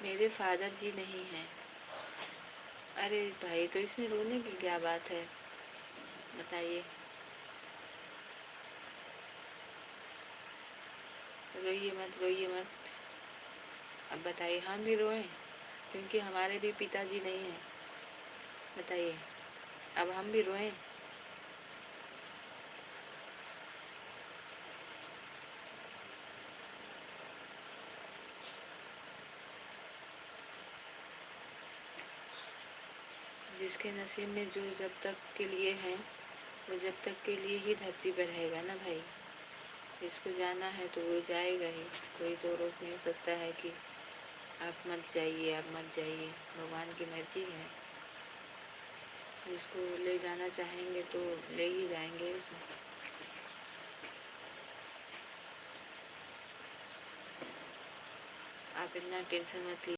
मेरे फादर जी नहीं हैं। अरे भाई, तो इसमें रोने की क्या बात है, बताइए। रोइए मत, रोइए मत। अब बताइए, हम भी रोएं? क्योंकि हमारे भी पिताजी नहीं हैं। बताइए, अब हम भी रोएं? जिसके नसीब में जो जब तक के लिए हैं, वो जब तक के लिए ही धरती पर रहेगा ना भाई। जिसको जाना है तो वो जाएगा ही। कोई तो रोक नहीं सकता है कि आप मत जाइए, आप मत जाइए। भगवान की मर्जी है। जिसको ले जाना चाहेंगे तो ले ही जाएंगे उसमें। आप इतना टेंशन मत लीजिए।